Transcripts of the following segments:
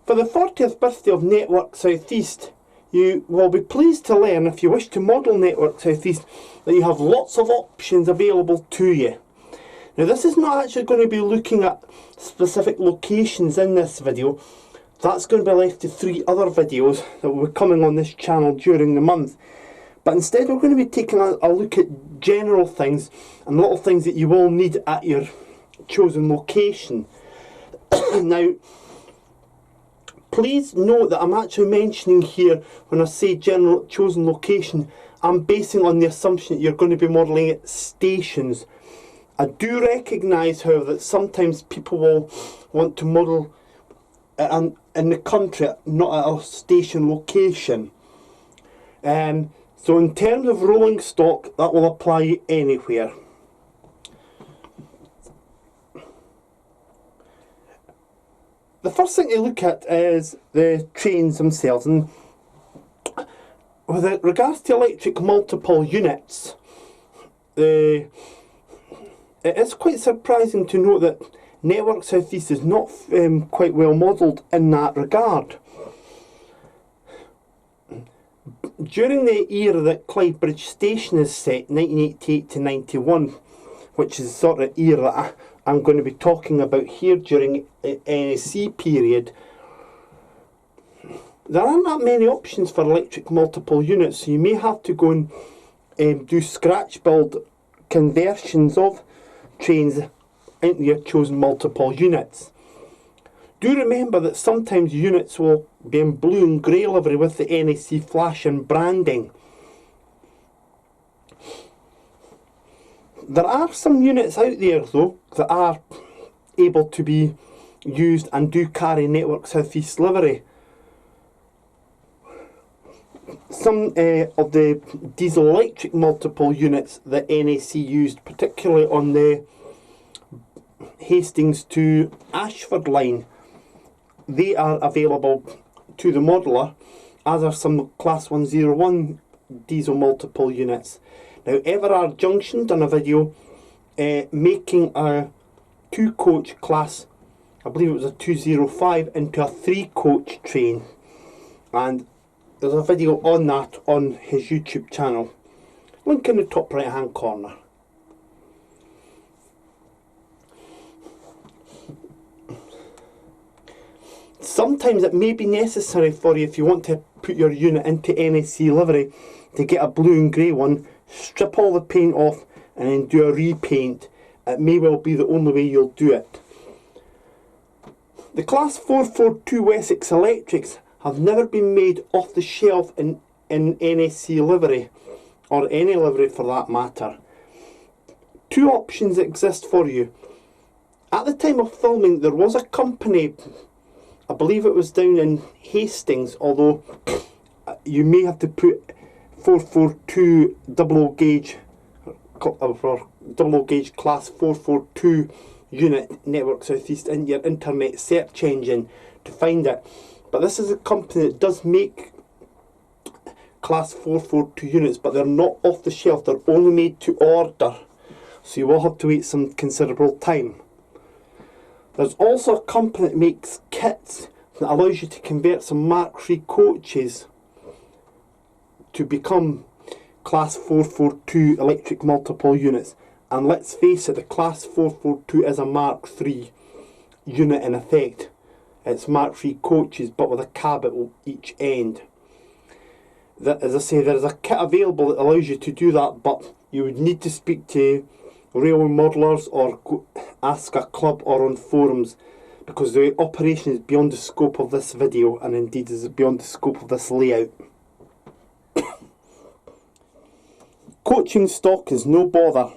For the 40th birthday of Network South East, you will be pleased to learn, if you wish to model Network South East, that you have lots of options available to you. Now, this is not actually going to be looking at specific locations in this video. That's going to be left to 3 other videos that will be coming on this channel during the month. But instead we're going to be taking a look at general things and little things that you will need at your chosen location. Now, please note that I'm actually mentioning here, when I say general chosen location, I'm basing on the assumption that you're going to be modelling at stations. I do recognise, however, that sometimes people will want to model in the country, not at a station location. So in terms of rolling stock, that will apply anywhere. The first thing to look at is the trains themselves, and with regards to electric multiple units, it is quite surprising to note that Network South East is not quite well modelled in that regard. During the era that Clyde Bridge Station is set, 1988 to 91, which is the sort of era that I'm going to be talking about here during the NSC period, there aren't that many options for electric multiple units, so you may have to go and do scratch build conversions of trains into your chosen multiple units. Do remember that sometimes units will be in blue and grey livery with the NSC flash and branding. There are some units out there though that are able to be used and do carry Network South East livery. Some of the diesel electric multiple units that NSC used, particularly on the Hastings to Ashford line, they are available to the modeller, as are some Class 101 diesel multiple units. Now, Everard Junction done a video making a 2-coach class, I believe it was a 205, into a 3-coach train, and there's a video on that on his YouTube channel. Link in the top right hand corner. Sometimes it may be necessary for you, if you want to put your unit into NSC livery, to get a blue and grey one, strip all the paint off and then do a repaint. It may well be the only way you'll do it. The Class 442 Wessex Electrics have never been made off the shelf in NSC livery, or any livery for that matter. 2 options exist for you. At the time of filming, there was a company, I believe it was down in Hastings, although you may have to put 442 double gauge class 442 unit Network South East in your internet search engine to find it. But this is a company that does make class 442 units, but they're not off the shelf, they're only made to order, so you will have to wait some considerable time. There's also a company that makes kits that allows you to convert some Mark III coaches to become Class 442 electric multiple units. And let's face it, the Class 442 is a Mark III unit in effect. It's Mark III coaches but with a cab at each end. As I say, there is a kit available that allows you to do that, but you would need to speak to railway modelers or ask a club or on forums, because the operation is beyond the scope of this video, and indeed is beyond the scope of this layout. Coaching stock is no bother.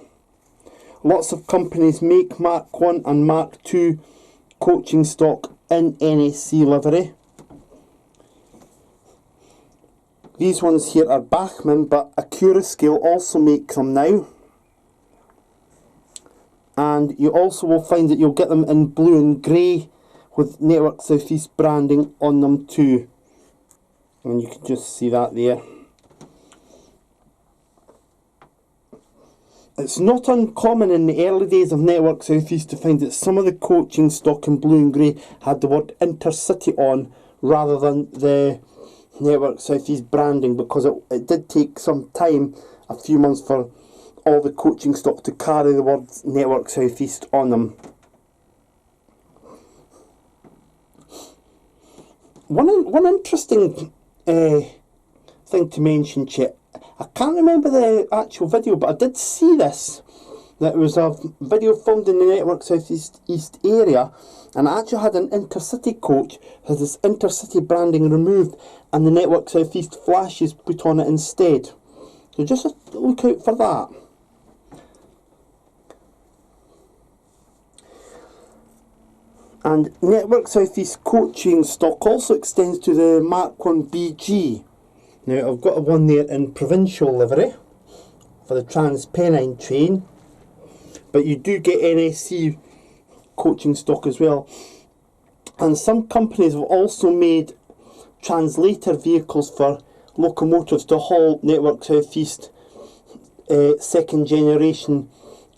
Lots of companies make Mark 1 and Mark 2 coaching stock in NSC livery. These ones here are Bachmann, but Accurascale also make them now. And you also will find that you'll get them in blue and grey with Network South East branding on them too. And you can just see that there. It's not uncommon in the early days of Network South East to find that some of the coaching stock in blue and grey had the word Intercity on rather than the Network South East branding, because it did take some time, a few months, for all the coaching stock to carry the words Network South East on them. One interesting thing to mention, Chet, I can't remember the actual video, but I did see this. That was a video filmed in the Network South East area, and it actually had an Intercity coach, has this Intercity branding removed, and the Network South East flashes put on it instead. So just look out for that. And Network South East coaching stock also extends to the Mark 1 BG. Now I've got one there in provincial livery for the Trans-Pennine train, but you do get NSC coaching stock as well. And some companies have also made translator vehicles for locomotives to haul Network South East second generation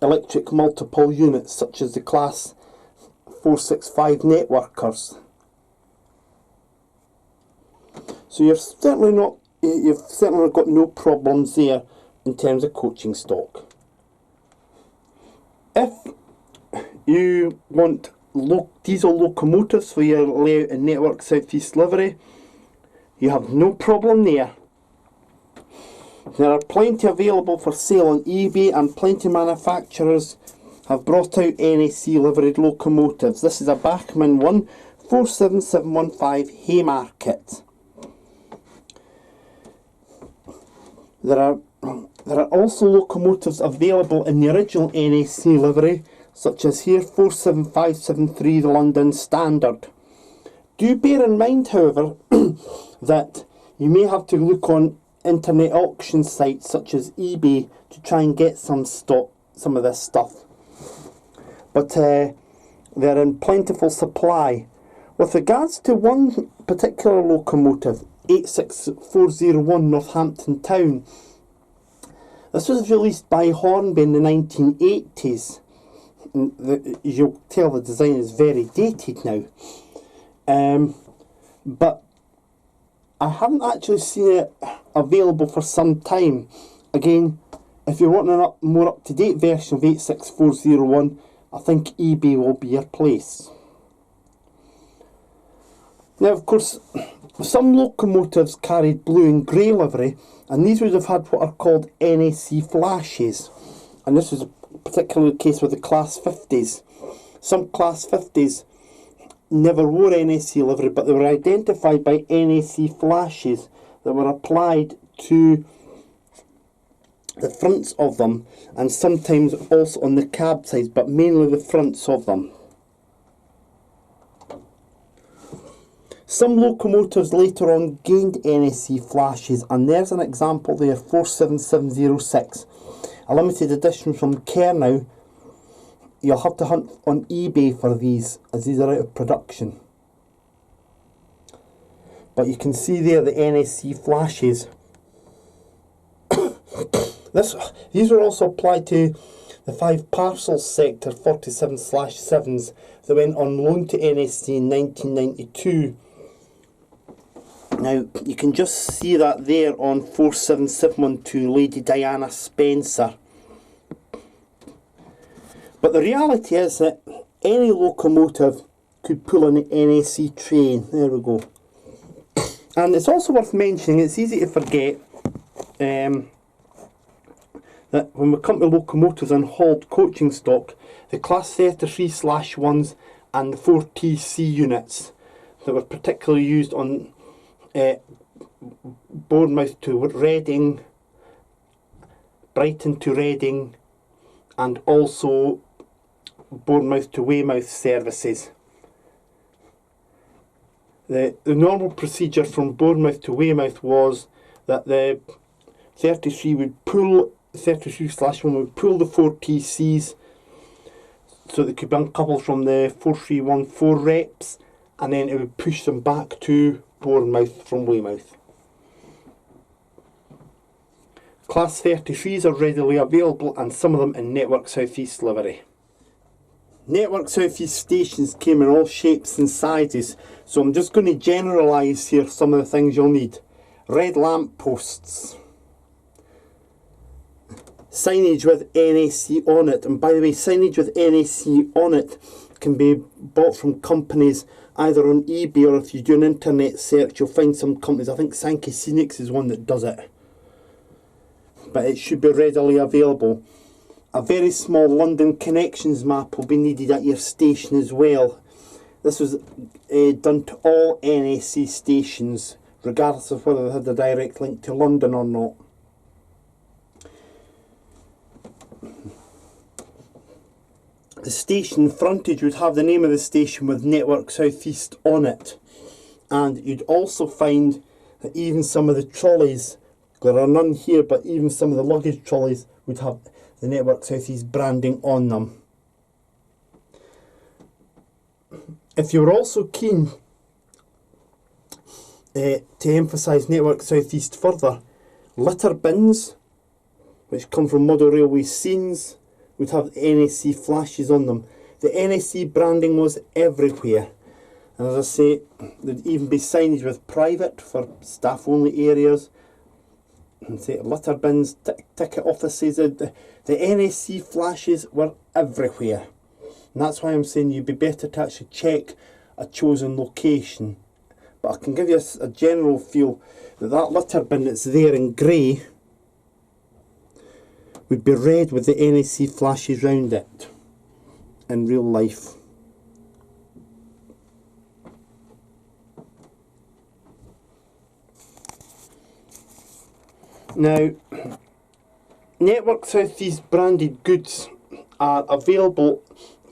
electric multiple units, such as the Class 465 networkers. So you've certainly got no problems there in terms of coaching stock. If you want diesel locomotives for your layout in Network South East livery, you have no problem there. There are plenty available for sale on eBay, and plenty of manufacturers have brought out NSC liveried locomotives. This is a Bachmann 1 47715 Haymarket. There are also locomotives available in the original NSC livery, such as here 47573, the London Standard. Do bear in mind, however, that you may have to look on internet auction sites such as eBay to try and get some of this stuff. But they're in plentiful supply. With regards to one particular locomotive, 86401 Northampton Town, this was released by Hornby in the 1980s. You'll tell the design is very dated now. But I haven't actually seen it available for some time. Again, if you want a more up-to-date version of 86401, I think eBay will be your place. Now, of course, some locomotives carried blue and grey livery, and these would have had what are called NSC flashes. And this was particularly the case with the Class 50s. Some Class 50s never wore NSC livery, but they were identified by NSC flashes that were applied to the fronts of them, and sometimes also on the cab sides, but mainly the fronts of them. Some locomotives later on gained NSC flashes, and there's an example there, 47706, a limited edition from Kernow. You'll have to hunt on eBay for these, as these are out of production. But you can see there the NSC flashes. These were also applied to the 5 parcels sector 47/7s that went on loan to NSC in 1992. Now you can just see that there on 47712 Lady Diana Spencer. But the reality is that any locomotive could pull an NSC train. There we go. And it's also worth mentioning, it's easy to forget, that when we come to locomotives and hauled coaching stock, the Class 33/1s and the 4TC units that were particularly used on Bournemouth to Reading, Brighton to Reading, and also Bournemouth to Weymouth services. The normal procedure from Bournemouth to Weymouth was that the 33/1 would pull the 4TCs so they could be uncoupled from the 4314 reps, and then it would push them back to Bournemouth from Weymouth. Class 33s are readily available, and some of them in Network South East livery. Network South East stations came in all shapes and sizes, so I'm just going to generalise here some of the things you'll need. Red lamp posts, signage with NSC on it, and by the way, signage with NSC on it can be bought from companies either on eBay, or if you do an internet search you'll find some companies. I think Sankey Scenics is one that does it, but it should be readily available. A very small London connections map will be needed at your station as well. This was done to all NSC stations, regardless of whether they had a direct link to London or not. The station frontage would have the name of the station with Network South East on it, and you'd also find that even some of the trolleys, there are none here, but even some of the luggage trolleys would have the Network South East branding on them. If you're also keen to emphasise Network South East further, litter bins, which come from Model Railway scenes, would have NSC flashes on them. The NSC branding was everywhere, and as I say, there'd even be signage with private for staff only areas, and say litter bins, ticket offices. The NSC flashes were everywhere, and that's why I'm saying you'd be better to actually check a chosen location. But I can give you a general feel that that litter bin that's there in grey would be red with the NSC flashes round it in real life. Now, Network South East branded goods are available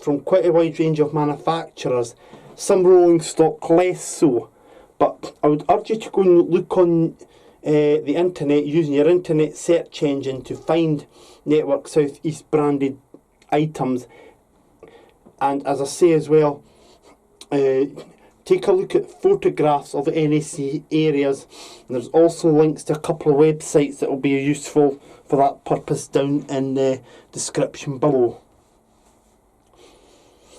from quite a wide range of manufacturers, some rolling stock less so, but I would urge you to go and look on the internet using your internet search engine to find Network South East branded items. And as I say as well, take a look at photographs of NSC areas, and there's also links to a couple of websites that will be useful for that purpose down in the description below.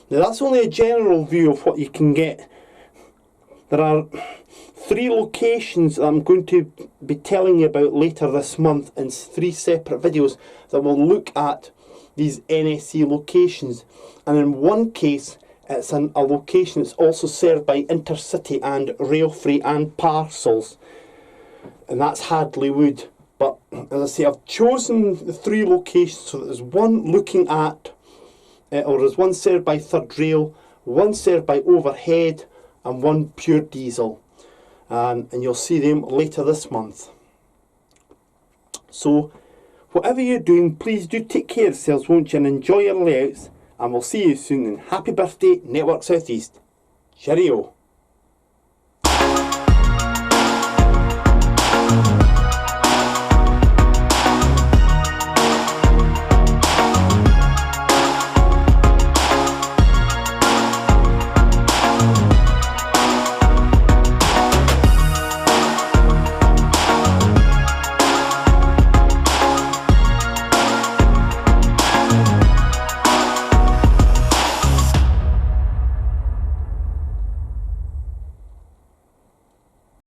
Now that's only a general view of what you can get. There are 3 locations that I'm going to be telling you about later this month in 3 separate videos that will look at these NSC locations, and in one case it's a location that's also served by Intercity and Rail Freight and Parcels, and that's Hadley Wood. But as I say, I've chosen the 3 locations so that there's one looking at, or there's one served by Third Rail, one served by Overhead, and one pure diesel, and you'll see them later this month. So whatever you're doing, please do take care of yourselves, won't you, and enjoy your layouts, and we'll see you soon. And happy birthday, Network South East. Cheerio.